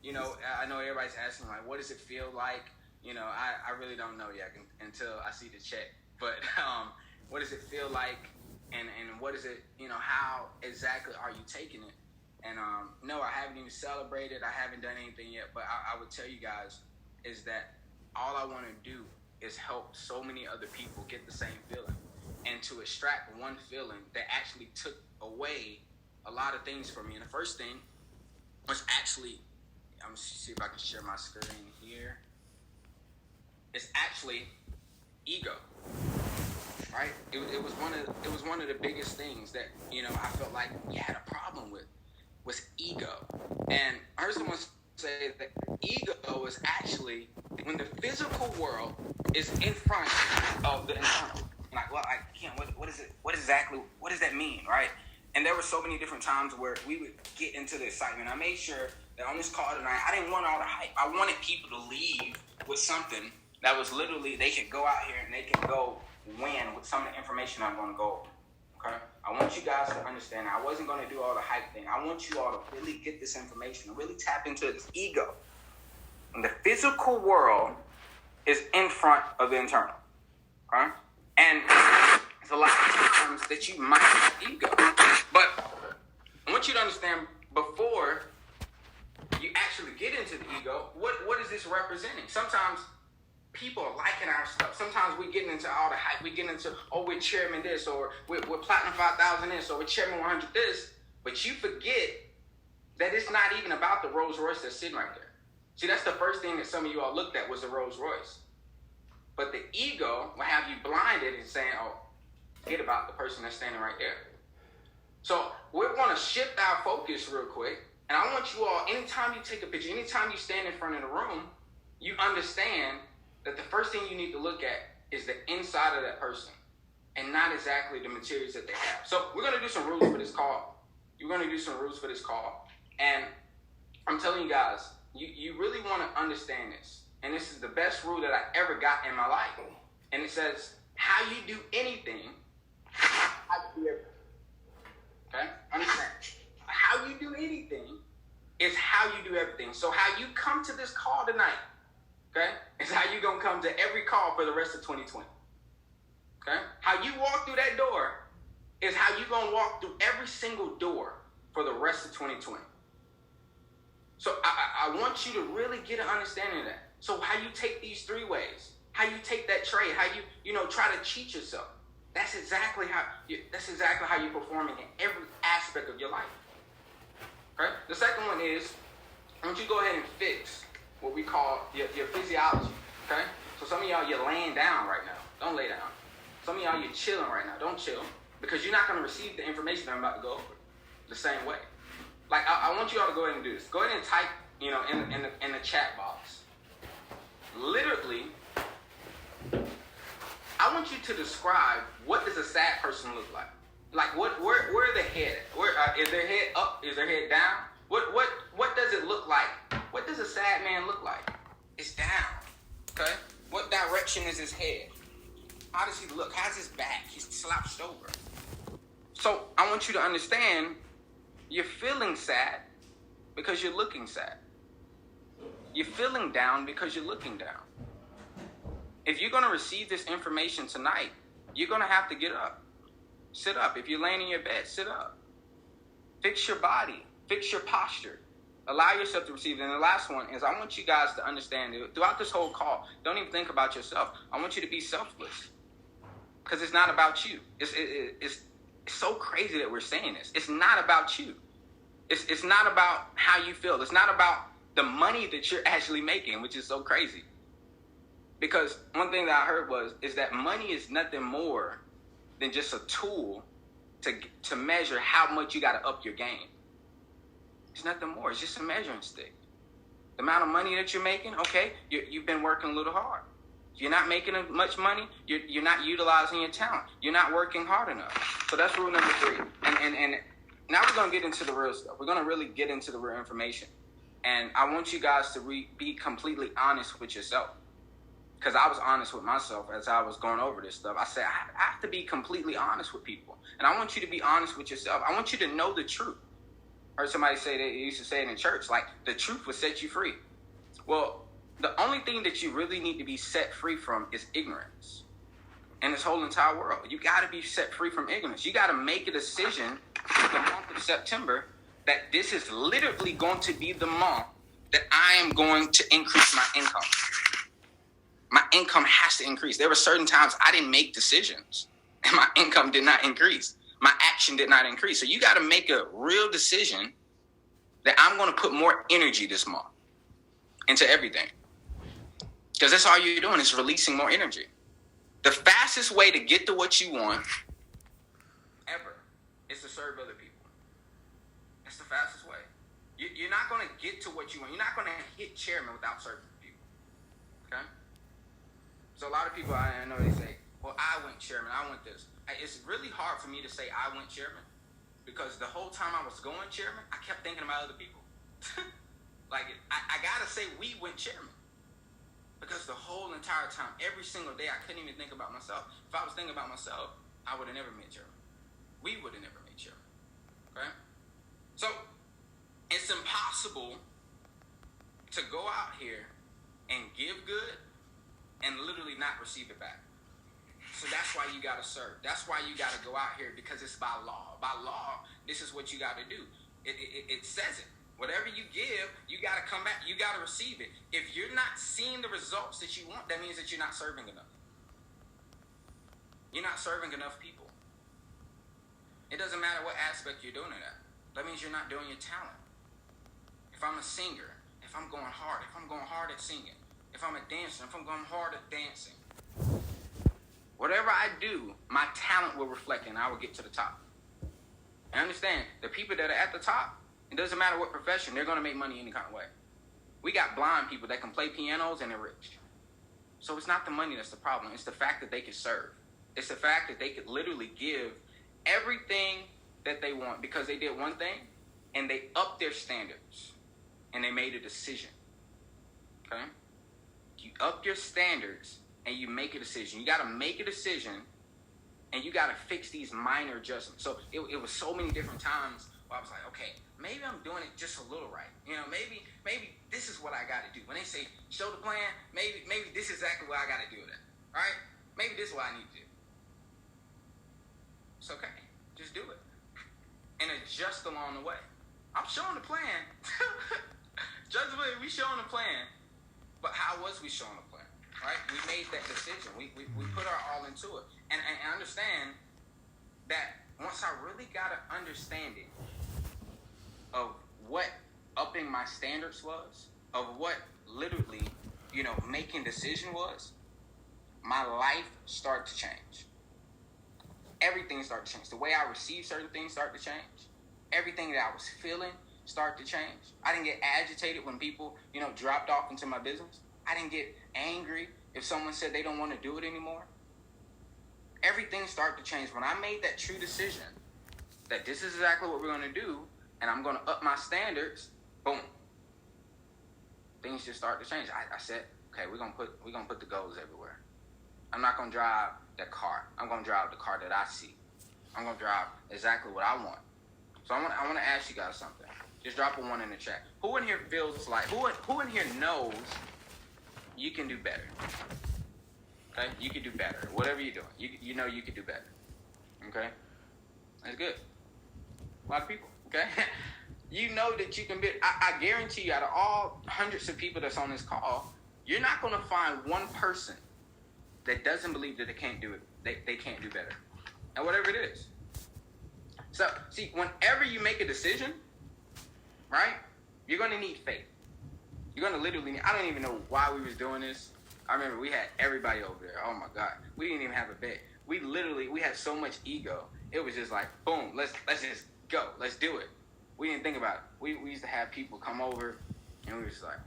I know everybody's asking, like, what does it feel like? I really don't know yet until I see the check. But what does it feel like? And what is it, how exactly are you taking it? And no, I haven't even celebrated. I haven't done anything yet. But I would tell you guys is that all I want to do is help so many other people get the same feeling. And to extract one feeling that actually took away a lot of things from me. And the first thing was actually, I'm going to see if I can share my screen here. It's actually ego, right? It was one of the biggest things that, I felt like you had a problem with, was ego. And I heard someone say that ego is actually when the physical world is in front of the internal. Like, well, I can't, what is it? What does that mean, right? And there were so many different times where we would get into the excitement. I made sure that on this call tonight, I didn't want all the hype. I wanted people to leave with something that was literally, they could go out here and they can go win with some of the information I'm going to go over, okay? I want you guys to understand I wasn't going to do all the hype thing. I want you all to really get this information, really tap into this ego. And the physical world is in front of the internal, okay? And there's a lot of times that you might have ego. But I want you to understand, before you actually get into the ego, what is this representing? Sometimes people are liking our stuff. Sometimes we get into all the hype. We get into, we're chairman this, or we're platinum 5,000 this, or we're chairman 100 this. But you forget that it's not even about the Rolls Royce that's sitting right there. See, that's the first thing that some of you all looked at was the Rolls Royce. But the ego will have you blinded and saying, forget about the person that's standing right there. So we're going to shift our focus real quick. And I want you all, anytime you take a picture, anytime you stand in front of the room, you understand that the first thing you need to look at is the inside of that person and not exactly the materials that they have. So we're going to do some rules for this call. You're going to do some rules for this call. And I'm telling you guys, you really want to understand this. And this is the best rule that I ever got in my life. And it says, how you do anything, how you do everything. Okay? Understand. How you do anything is how you do everything. So how you come to this call tonight, okay, is how you're going to come to every call for the rest of 2020. Okay? How you walk through that door is how you're going to walk through every single door for the rest of 2020. So I want you to really get an understanding of that. So how you take these 3 ways, how you take that trade, how you try to cheat yourself. That's exactly how you're performing in every aspect of your life. Okay? The second one is, I want you to go ahead and fix what we call your physiology. Okay? So some of y'all, you're laying down right now. Don't lay down. Some of y'all, you're chilling right now. Don't chill. Because you're not going to receive the information I'm about to go over the same way. Like, I want you all to go ahead and do this. Go ahead and type, in the chat box. Literally, I want you to describe, what does a sad person look like? Like, where are they head? Is their head up? Is their head down? What does it look like? What does a sad man look like? It's down. Okay? What direction is his head? How does he look? How's his back? He's slouched over. So I want you to understand, you're feeling sad because you're looking sad. You're feeling down because you're looking down. If you're going to receive this information tonight, you're going to have to get up. Sit up. If you're laying in your bed, sit up. Fix your body. Fix your posture. Allow yourself to receive it. And the last one is, I want you guys to understand, throughout this whole call, don't even think about yourself. I want you to be selfless. Because it's not about you. It's so crazy that we're saying this. It's not about you. It's not about how you feel. It's not about the money that you're actually making, which is so crazy. Because one thing that I heard is that money is nothing more than just a tool to measure how much you got to up your game. It's nothing more. It's just a measuring stick. The amount of money that you're making, okay, you've been working a little hard. You're not making much money. You're not utilizing your talent. You're not working hard enough. So that's rule number 3. And now we're going to get into the real stuff. We're going to really get into the real information. And I want you guys to be completely honest with yourself. Because I was honest with myself as I was going over this stuff. I said, I have to be completely honest with people. And I want you to be honest with yourself. I want you to know the truth. heard somebody say they used to say it in church, like the truth will set you free. Well, the only thing that you really need to be set free from is ignorance. In this whole entire world, you got to be set free from ignorance. You got to make a decision for the month of September that this is literally going to be the month that I am going to increase my income. My income has to increase. There were certain times I didn't make decisions and my income did not increase. My action did not increase. So you got to make a real decision that I'm going to put more energy this month into everything. Because that's all you're doing is releasing more energy. The fastest way to get to what you want ever is to serve other people. That's the fastest way. You're not going to get to what you want. You're not going to hit chairman without serving people. Okay? So a lot of people, I know they say, well, I went chairman, I went this. It's really hard for me to say I went chairman because the whole time I was going chairman, I kept thinking about other people. Like, I got to say we went chairman. Because the whole entire time, every single day, I couldn't even think about myself. If I was thinking about myself, I would have never made chairman. We would have never made chairman. Okay? So, it's impossible to go out here and give good and literally not receive it back. So that's why you got to serve. That's why you got to go out here because it's by law. By law, this is what you got to do. It says it. Whatever you give, you got to come back. You got to receive it. If you're not seeing the results that you want, that means that you're not serving enough. You're not serving enough people. It doesn't matter what aspect you're doing it at. That means you're not doing your talent. If I'm a singer, if I'm going hard at singing, if I'm a dancer, if I'm going hard at dancing, whatever I do, my talent will reflect and I will get to the top. And understand, the people that are at the top, it doesn't matter what profession, they're going to make money any kind of way. We got blind people that can play pianos and they're rich. So it's not the money that's the problem. It's the fact that they can serve. It's the fact that they could literally give everything that they want because they did one thing and they upped their standards and they made a decision. Okay? You up your standards and you make a decision. You got to make a decision and you got to fix these minor adjustments. So it was so many different times where I was like, okay, maybe I'm doing it just a little right. You know, maybe this is what I got to do. When they say show the plan, maybe this is exactly what I got to do that. Right? Maybe this is what I need to do. It's okay. Just do it. And adjust along the way. I'm showing the plan. Just we showing the plan. But how was we showing the plan? Right? We made that decision. We put our all into it. And understand that once I really got an understanding of what upping my standards was, of what literally, making decision was, my life started to change. Everything started to change. The way I received certain things started to change. Everything that I was feeling started to change. I didn't get agitated when people, dropped off into my business. I didn't get angry if someone said they don't want to do it anymore. Everything started to change when I made that true decision that this is exactly what we're going to do and I'm going to up my standards. Boom. Things just started to change. I said, okay, we're going to put the goals everywhere. I'm not going to drive that car. I'm going to drive the car that I see. I'm going to drive exactly what I want. So I want to ask you guys something. Just drop a 1 in the chat. Who in here feels like, who in here knows you can do better? Okay? You can do better. Whatever you're doing, you know you can do better. Okay? That's good. A lot of people. Okay? You know that you can be. I guarantee you, out of all hundreds of people that's on this call, you're not going to find one person that doesn't believe that they can't do it. They can't do better. And whatever it is. So, see, whenever you make a decision, right, you're going to need faith. You're going to literally need, I don't even know why we was doing this. I remember we had everybody over there. Oh, my God. We didn't even have a bed. We had so much ego. It was just like, boom, let's just go. Let's do it. We didn't think about it. We used to have people come over, and we was like,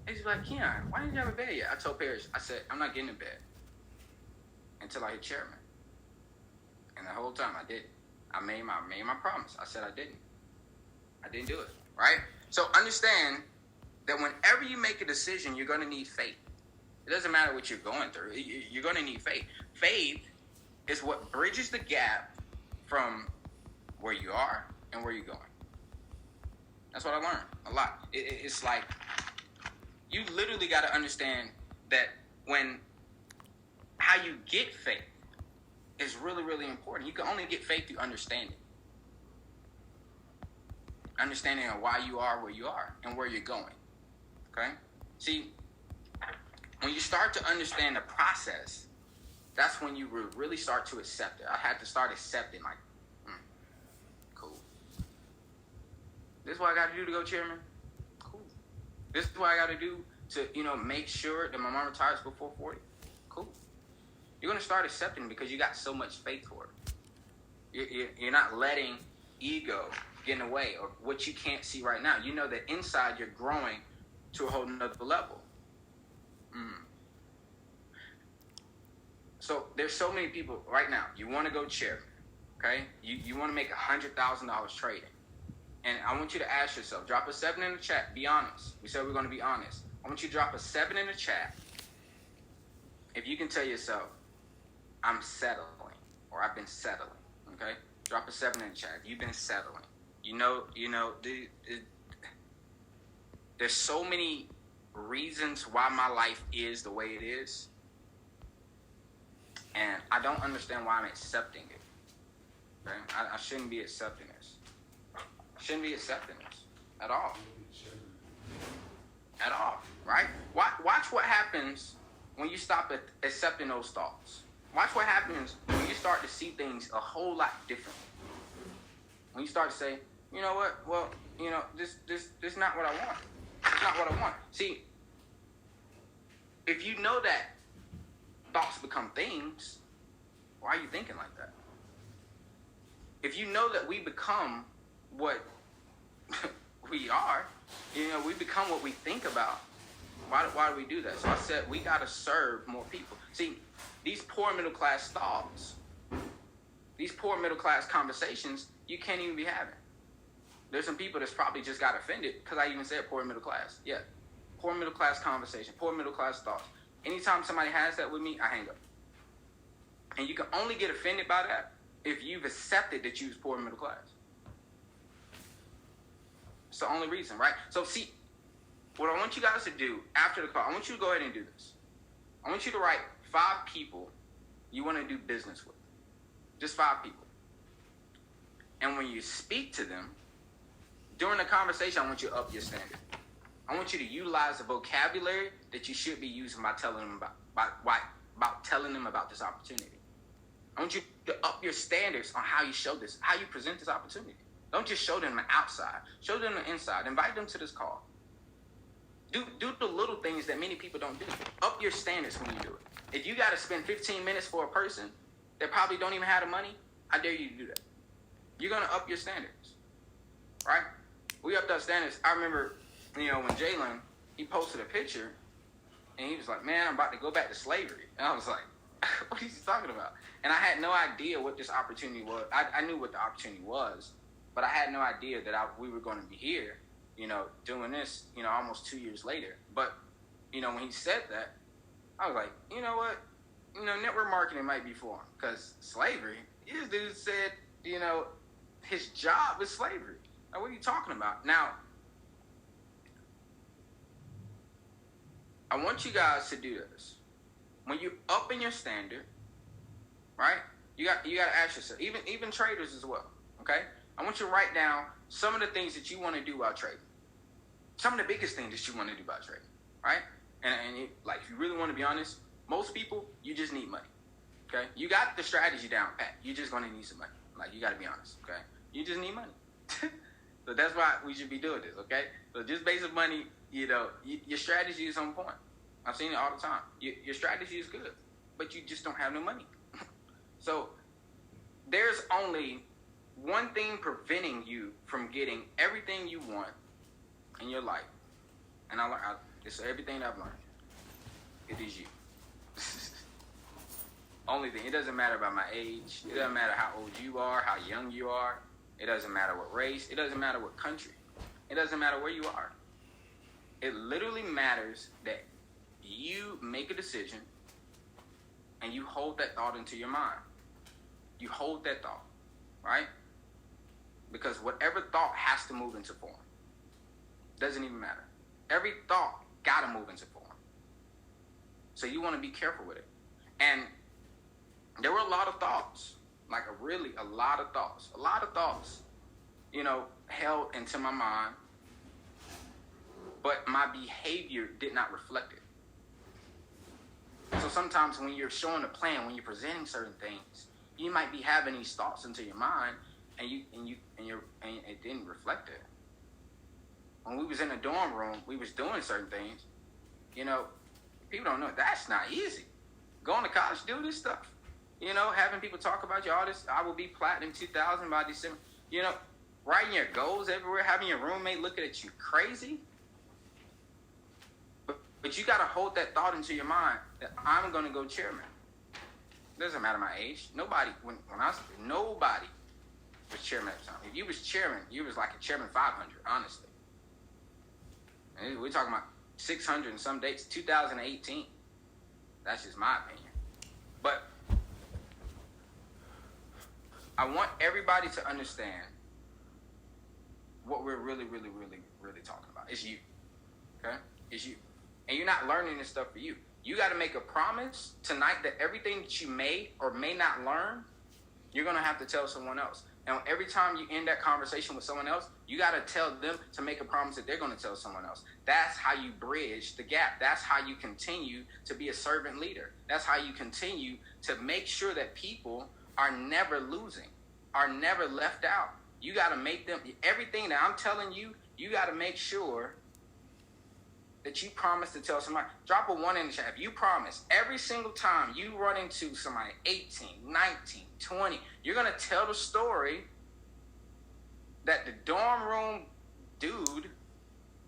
he's like, Keon, why didn't you have a bed yet? I told Parrish, I said, I'm not getting in bed until I hit chairman. And the whole time I didn't. I made my promise. I said I didn't. I didn't do it. Right? So understand that whenever you make a decision, you're going to need faith. It doesn't matter what you're going through. You're going to need faith. Faith is what bridges the gap from where you are and where you're going. That's what I learned a lot. It's like you literally got to understand that how you get faith is really, really important. You can only get faith through understanding of why you are where you are and where you're going. Okay? See, when you start to understand the process, that's when you really start to accept it. I had to start accepting, like, cool. This is what I got to do to go chairman? Cool. This is what I got to do to, make sure that my mom retires before 40? Cool. You're going to start accepting because you got so much faith for it. You're not letting ego get in the way of what you can't see right now. You know that inside you're growing to a whole nother level. So there's so many people right now. You want to go chairman, okay? You want to make $100,000 trading. And I want you to ask yourself, drop a 7 in the chat. Be honest. We said we're going to be honest. I want you to drop a 7 in the chat if you can tell yourself, I'm settling, or I've been settling, okay? Drop a 7 in the chat. You've been settling. There's so many reasons why my life is the way it is, and I don't understand why I'm accepting it. Okay? I shouldn't be accepting this. I shouldn't be accepting this at all. At all, right? Watch what happens when you stop accepting those thoughts. Watch what happens when you start to see things a whole lot differently. When you start to say, you know what? Well, this is not what I want. It's not what I want. See, if you know that thoughts become things, why are you thinking like that? If you know that we become what we are, we become what we think about, why do we do that? So I said we got to serve more people. See, these poor middle class thoughts, these poor middle class conversations, you can't even be having. There's some people that's probably just got offended because I even said poor middle class. Yeah, poor middle class conversation, poor middle class thoughts. Anytime somebody has that with me, I hang up. And you can only get offended by that if you've accepted that you was poor middle class. It's the only reason, right? So see, what I want you guys to do after the call, I want you to go ahead and do this. I want you to write 5 people you want to do business with. Just 5 people. And when you speak to them, during the conversation, I want you to up your standard. I want you to utilize the vocabulary that you should be using by telling them about telling them about this opportunity. I want you to up your standards on how you show this, how you present this opportunity. Don't just show them the outside. Show them the inside. Invite them to this call. Do the little things that many people don't do. Up your standards when you do it. If you got to spend 15 minutes for a person that probably don't even have the money, I dare you to do that. You're going to up your standards, right? We upped our standards. I remember, when Jalen, he posted a picture, and he was like, man, I'm about to go back to slavery. And I was like, what is he talking about? And I had no idea what this opportunity was. I knew what the opportunity was, but I had no idea that we were going to be here, doing this, almost 2 years later. But, when he said that, I was like, you know what? Network marketing might be for him. Because slavery, this dude said, his job is slavery. Now, what are you talking about? Now, I want you guys to do this. When you up in your standard, right? You got to ask yourself, even traders as well, okay? I want you to write down some of the things that you want to do while trading. Some of the biggest things that you want to do while trading, right? And if you really want to be honest, most people, you just need money, okay? You got the strategy down pat. You're just going to need some money. You got to be honest, okay? You just need money. So that's why we should be doing this, okay? So just basic money, your strategy is on point. I've seen it all the time. Your strategy is good, but you just don't have no money. So there's only one thing preventing you from getting everything you want in your life. And it's everything that I've learned. It is you. Only thing. It doesn't matter about my age. It doesn't matter how old you are, how young you are. It doesn't matter what race. It doesn't matter what country. It doesn't matter where you are. It literally matters that you make a decision and you hold that thought into your mind. You hold that thought, right? Because whatever thought has to move into form. Doesn't even matter. Every thought gotta move into form. So you want to be careful with it. And there were a lot of thoughts, like a lot of thoughts, held into my mind, but my behavior did not reflect it. So sometimes when you're showing a plan, when you're presenting certain things, you might be having these thoughts into your mind, and it didn't reflect it. When we was in the dorm room, we was doing certain things. People don't know that's not easy. Going to college, do this stuff. Having people talk about you, all this. I will be platinum 2000 by December. Writing your goals everywhere, having your roommate looking at you crazy. But you got to hold that thought into your mind that I'm going to go chairman. Doesn't matter my age. Nobody nobody was chairman at the time. If you was chairman, you was like a chairman 500, honestly. And we're talking about 600 and some dates, 2018. That's just my opinion. But I want everybody to understand what we're really, really, really, really talking about. It's you. Okay? It's you. And you're not learning this stuff for you. You got to make a promise tonight that everything that you may or may not learn, you're going to have to tell someone else. And every time you end that conversation with someone else, you got to tell them to make a promise that they're going to tell someone else. That's how you bridge the gap. That's how you continue to be a servant leader. That's how you continue to make sure that people are never losing, are never left out. You got to make them, everything that I'm telling you, you got to make sure that you promise to tell somebody. Drop a 1 in the chat. If you promise every single time you run into somebody, 18, 19, 20, you're going to tell the story that the dorm room dude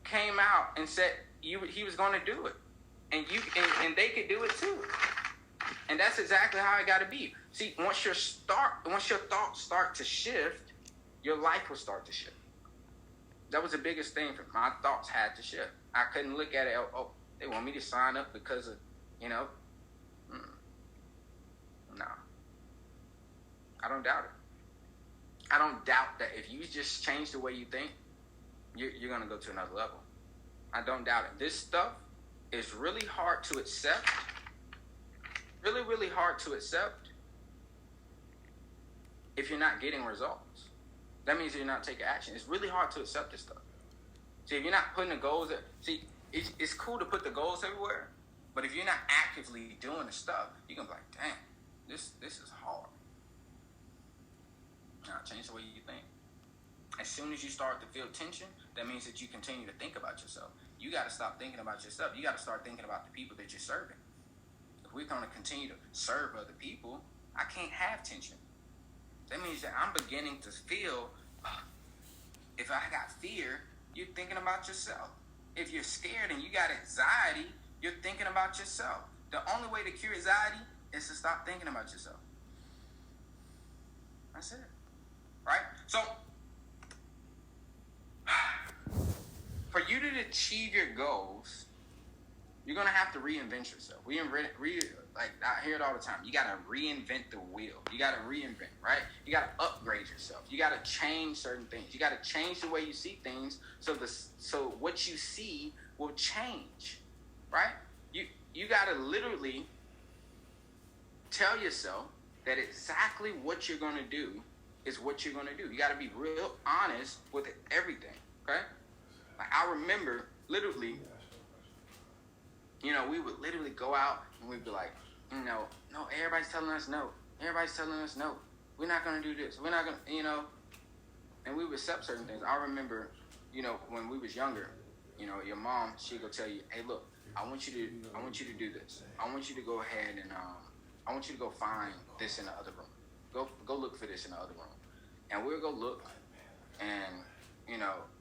came out and said he was going to do it. And they could do it too. And that's exactly how it got to be. See, once your thoughts start to shift, your life will start to shift. That was the biggest thing for me. My thoughts had to shift. I couldn't look at it, they want me to sign up because of, No. I don't doubt it. I don't doubt that if you just change the way you think, you're going to go to another level. I don't doubt it. This stuff is really hard to accept. Really, really hard to accept if you're not getting results. That means you're not taking action. It's really hard to accept this stuff. See, if you're not putting the goals, it's cool to put the goals everywhere, but if you're not actively doing the stuff, you're going to be like, damn, this is hard. Now, change the way you think. As soon as you start to feel tension, that means that you continue to think about yourself. You got to stop thinking about yourself. You got to start thinking about the people that you're serving. If we're going to continue to serve other people, I can't have tension. That means that I'm beginning to feel, if I got fear, you're thinking about yourself. If you're scared and you got anxiety, you're thinking about yourself. The only way to cure anxiety is to stop thinking about yourself. That's it. Right? So, for you to achieve your goals, you're going to have to reinvent yourself. I hear it all the time. You got to reinvent the wheel. You got to reinvent, right? You got to upgrade yourself. You got to change certain things. You got to change the way you see things so what you see will change, right? You got to literally tell yourself that exactly what you're going to do is what you're going to do. You got to be real honest with everything, okay? Like, I remember literally, we would literally go out and we'd be like, no, everybody's telling us no. Everybody's telling us no. We're not going to do this. We're not going to, and we would accept certain things. I remember, when we was younger, your mom, she'd go tell you, hey, look, I want you to do this. I want you to go ahead and, I want you to go find this in the other room. Go look for this in the other room. And we'll go look, and,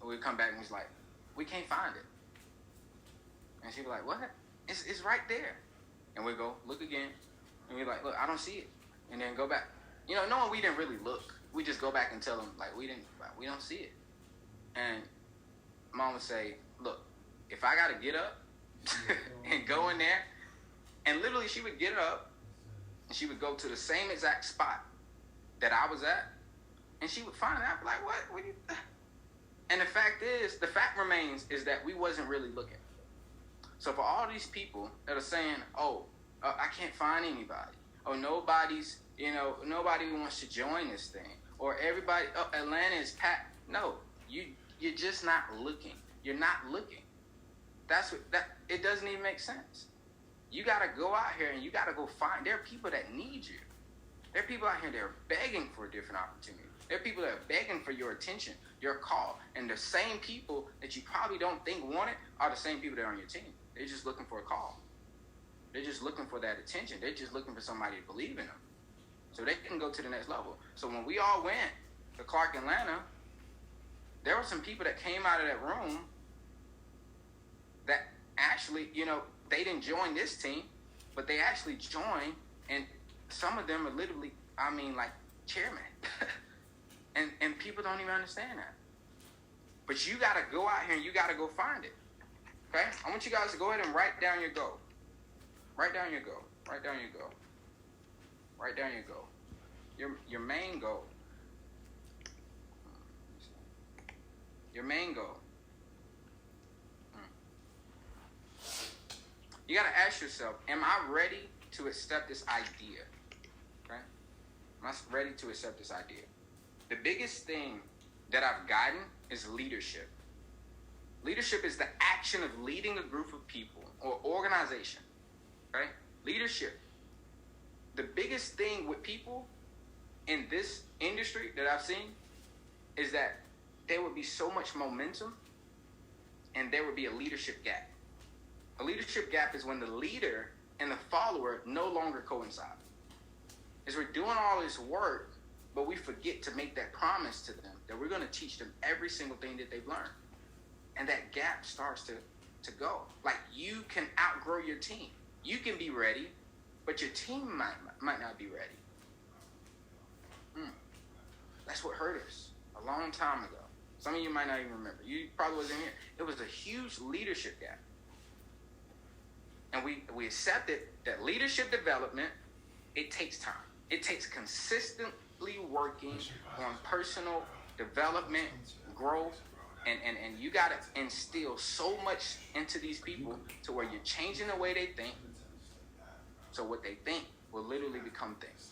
we'll come back and he's like, we can't find it. And she'd be like, what? It's right there. And we'll go look again, and we're like, look, I don't see it. And then go back. Knowing we didn't really look, we just go back and tell them, like, we don't see it. And Mom would say, look, if I got to get up and go in there, and literally she would get up, and she would go to the same exact spot that I was at, and she would find it. I'd be like, what? And the fact remains is that we wasn't really looking. So for all these people that are saying, "Oh, I can't find anybody," or nobody wants to join this thing, or everybody, Atlanta is packed. No, you're just not looking. You're not looking. It doesn't even make sense. You got to go out here and you got to go find. There are people that need you. There are people out here that are begging for a different opportunity. There are people that are begging for your attention, your call. And the same people that you probably don't think want it are the same people that are on your team. They're just looking for a call. They're just looking for that attention. They're just looking for somebody to believe in them so they can go to the next level. So when we all went to Clark Atlanta, there were some people that came out of that room that actually, they didn't join this team, but they actually joined, and some of them are literally, like chairman. and people don't even understand that. But you got to go out here and you got to go find it. Okay? I want you guys to go ahead and write down your goal. Write down your goal. Write down your goal. Write down your goal. Your main goal. Your main goal. You got to ask yourself, am I ready to accept this idea? Okay? Am I ready to accept this idea? The biggest thing that I've gotten is leadership. Leadership is the action of leading a group of people or organization. Okay? Leadership. The biggest thing with people in this industry that I've seen is that there would be so much momentum and there would be a leadership gap. A leadership gap is when the leader and the follower no longer coincide. Is we're doing all this work, but we forget to make that promise to them that we're going to teach them every single thing that they've learned. And that gap starts to go. Like, you can outgrow your team. You can be ready, but your team might not be ready. That's what hurt us a long time ago. Some of you might not even remember. You probably wasn't here. It was a huge leadership gap. And we accepted that leadership development, it takes time. It takes consistently working on personal development, growth, and you got to instill so much into these people to where you're changing the way they think, so what they think will literally become things.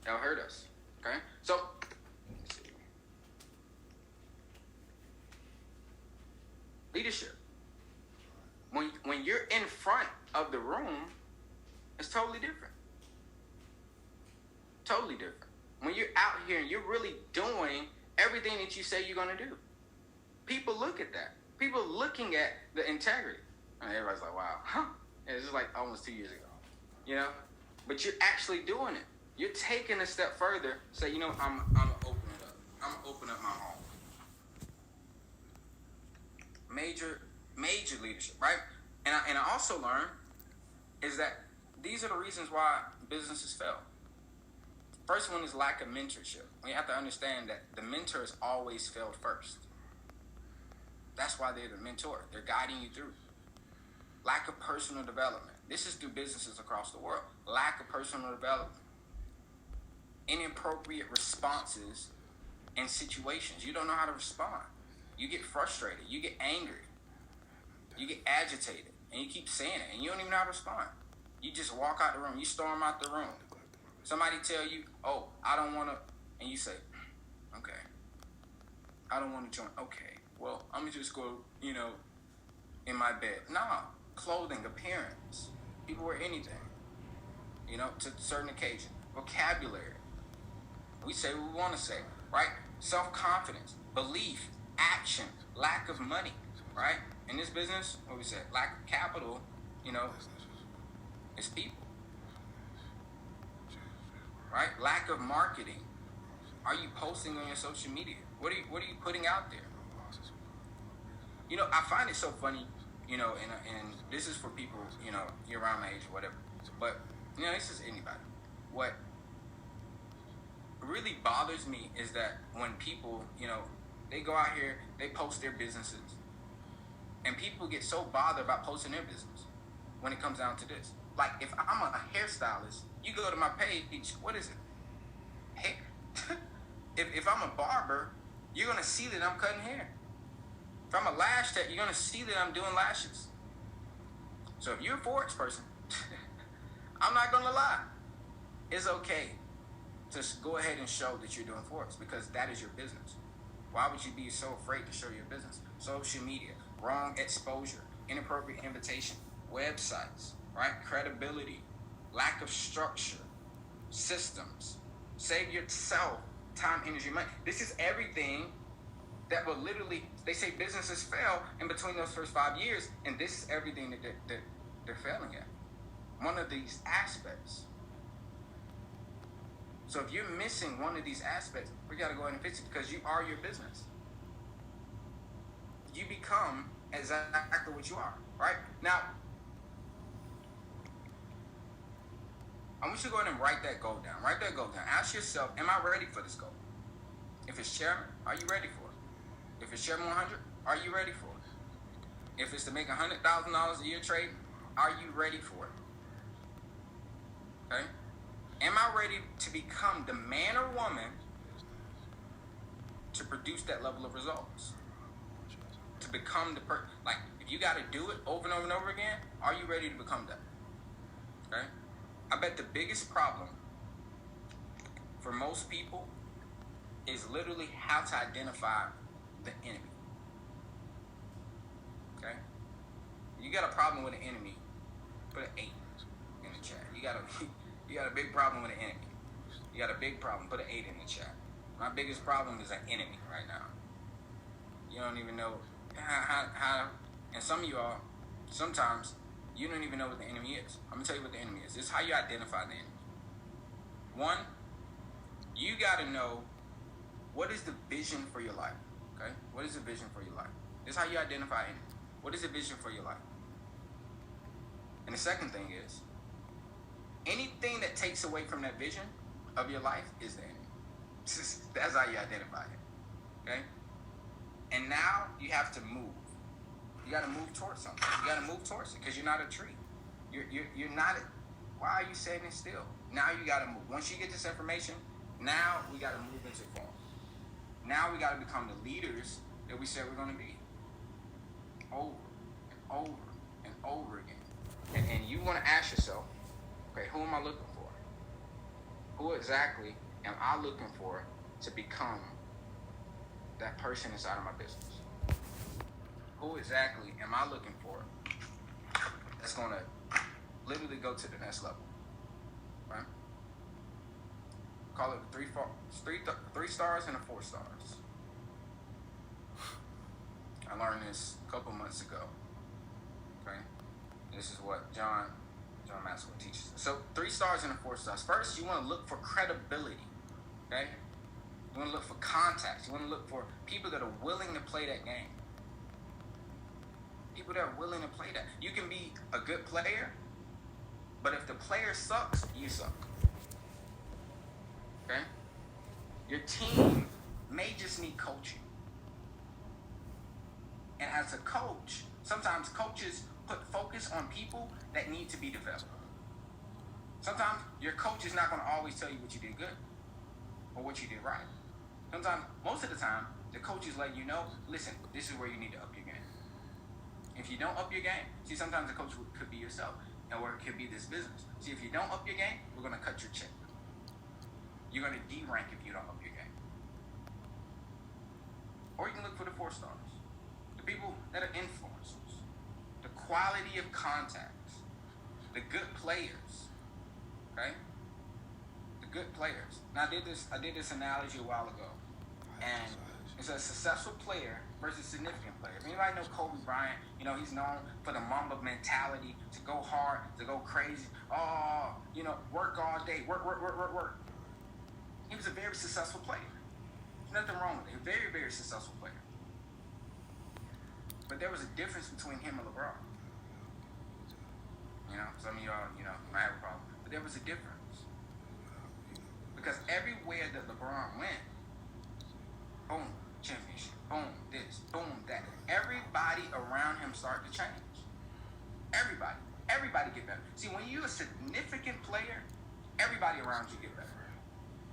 That'll hurt us. Okay? So, leadership. When you're in front of the room, it's totally different. Totally different. When you're out here and you're really doing everything that you say you're going to do. People look at that. People looking at the integrity. And everybody's like, wow. Huh? And it's just like almost 2 years ago. But you're actually doing it. You're taking a step further. Say, I'm going to open it up. I'm going to open up my home. Major leadership, right? And I also learned is that these are the reasons why businesses fail. First one is lack of mentorship. We have to understand that the mentor has always failed first. That's why they're the mentor. They're guiding you through. Lack of personal development. This is through businesses across the world. Lack of personal development. Inappropriate responses in situations. You don't know how to respond. You get frustrated. You get angry. You get agitated. And you keep saying it. And you don't even know how to respond. You just walk out the room. You storm out the room. Somebody tell you, oh, I don't want to. And you say, okay. I don't want to join. Okay. Well, I'm going to just go, in my bed. Nah. Clothing, appearance. People wear anything. To a certain occasion. Vocabulary. We say what we want to say. Right? Self-confidence. Belief. Action. Lack of money. Right? In this business, what we say, lack of capital, is people. Right? Lack of marketing. Are you posting on your social media? What are you putting out there? I find it so funny, and this is for people, you're around my age or whatever. But, this is anybody. What really bothers me is that when people, they go out here, they post their businesses. And people get so bothered about posting their business when it comes down to this. Like, if I'm a hairstylist, you go to my page, what is it? Hair. If I'm a barber, you're going to see that I'm cutting hair. If I'm a lash tech, you're going to see that I'm doing lashes. So if you're a Forex person, I'm not going to lie. It's okay to go ahead and show that you're doing Forex because that is your business. Why would you be so afraid to show your business? Social media, wrong exposure, inappropriate invitation, websites, right? Credibility, lack of structure, systems. Save yourself time, energy, money. This is everything that will literally, they say businesses fail in between those first 5 years, and this is everything that they're failing at. One of these aspects. So if you're missing one of these aspects, we got to go ahead and fix it because you are your business. You become exactly what you are, right? Now, I want you to go ahead and write that goal down. Write that goal down. Ask yourself, am I ready for this goal? If it's chairman, are you ready for it? If it's chairman 100, are you ready for it? If it's to make $100,000 a year trading, are you ready for it? Okay? Am I ready to become the man or woman to produce that level of results? To become the person. Like, if you got to do it over and over and over again, are you ready to become that? Okay? I bet the biggest problem for most people is literally how to identify the enemy. Okay? You got a problem with an enemy, put an 8 in the chat. You got a big problem with an enemy. You got a big problem, put an 8 in the chat. My biggest problem is an enemy right now. You don't even know how and some of y'all, sometimes you don't even know what the enemy is. I'm going to tell you what the enemy is. This is how you identify the enemy. One, you got to know what is the vision for your life. Okay? What is the vision for your life? This is how you identify enemy. What is the vision for your life? And the second thing is, anything that takes away from that vision of your life is the enemy. That's how you identify it. Okay? And now you have to move. You got to move towards something. You got to move towards it because you're not a tree. You're not a... Why are you standing still? Now you got to move. Once you get this information, now we got to move into form. Now we got to become the leaders that we said we're going to be. Over and over and over again. And you want to ask yourself, okay, who am I looking for? Who exactly am I looking for to become that person inside of my business? Who exactly am I looking for that's going to literally go to the next level? Right? Call it 3 stars and a 4 stars. I learned this a couple months ago. Okay? This is what John Maxwell teaches. So 3 stars and a 4 stars. First, you want to look for credibility. Okay? You want to look for contacts. You want to look for people that are willing to play that game. People that are willing to play that. You can be a good player, but if the player sucks, you suck. Okay? Your team may just need coaching. And as a coach, sometimes coaches put focus on people that need to be developed. Sometimes your coach is not going to always tell you what you did good or what you did right. Sometimes, most of the time, the coach is letting you know, listen, this is where you need to up your game. If you don't up your game, see, sometimes the coach could be yourself, or it could be this business. See, if you don't up your game, we're going to cut your check. You're going to D-rank if you don't up your game. Or you can look for the 4 stars. The people that are influencers. The quality of contacts. The good players. Okay? The good players. Now, I did this analogy a while ago. And it's a successful player versus significant player. If anybody know Kobe Bryant, he's known for the Mamba mentality, to go hard, to go crazy. Oh, work all day. Work. He was a very successful player. There's nothing wrong with it. A very, very successful player. But there was a difference between him and LeBron. Some of y'all, might have a problem. But there was a difference. Because everywhere that LeBron went, boom, championship, boom, this, boom, that. Everybody around him started to change. Everybody get better. See, when you're a significant player, everybody around you get better.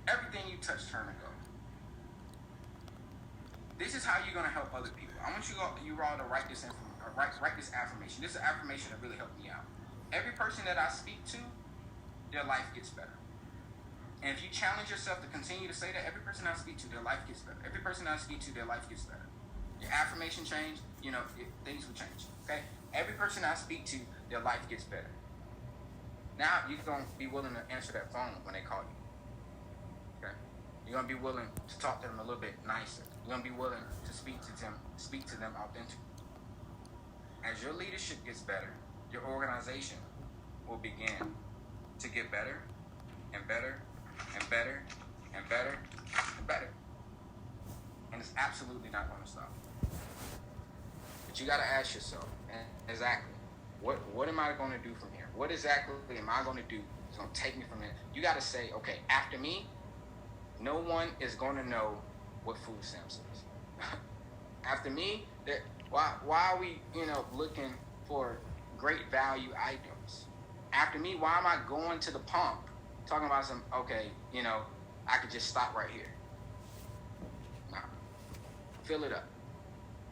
Everything you touch turn to gold. this is how you're gonna help other people. I want you all to write this affirmation. This is an affirmation that really helped me out. Every person that I speak to, their life gets better. And if you challenge yourself to continue to say that, every person I speak to, their life gets better. Every person I speak to, their life gets better. Your affirmation change, things will change. Okay? Every person I speak to, their life gets better. Now you're gonna be willing to answer that phone when they call you. Okay? You're gonna be willing to talk to them a little bit nicer. You're gonna be willing to speak to them authentically. As your leadership gets better, your organization will begin to get better and better and better and better and better. And it's absolutely not going to stop. But you got to ask yourself, exactly, what am I going to do from here? What exactly am I going to do that's going to take me from there? You got to say, okay, after me, no one is going to know what food stamps is. After me, why are we, looking for great value items? After me, why am I going to the pump talking about I could just stop right here? No. Fill it up.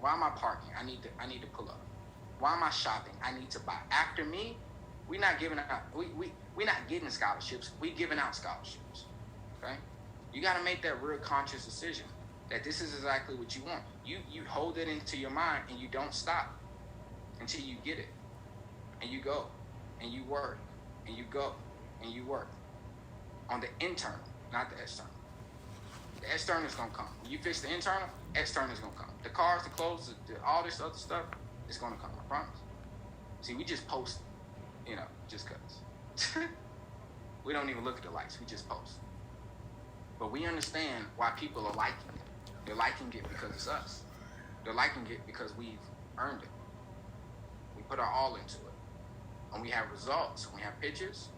Why am I parking? I need to pull up. Why am I shopping? I need to buy. After me, we're not giving out we're not getting scholarships, we're giving out scholarships. Okay? You gotta make that real conscious decision that this is exactly what you want. You hold it into your mind and you don't stop until you get it. And you go and you work and you go and you work on the internal, not the external. The external is gonna come. When you fix the internal, external is gonna come. The cars, the clothes, all this other stuff is gonna come. I promise. See, we just post, just cause. We don't even look at the likes. We just post. But we understand why people are liking it. They're liking it because it's us. They're liking it because we've earned it. We put our all into it. And we have results. We have pictures.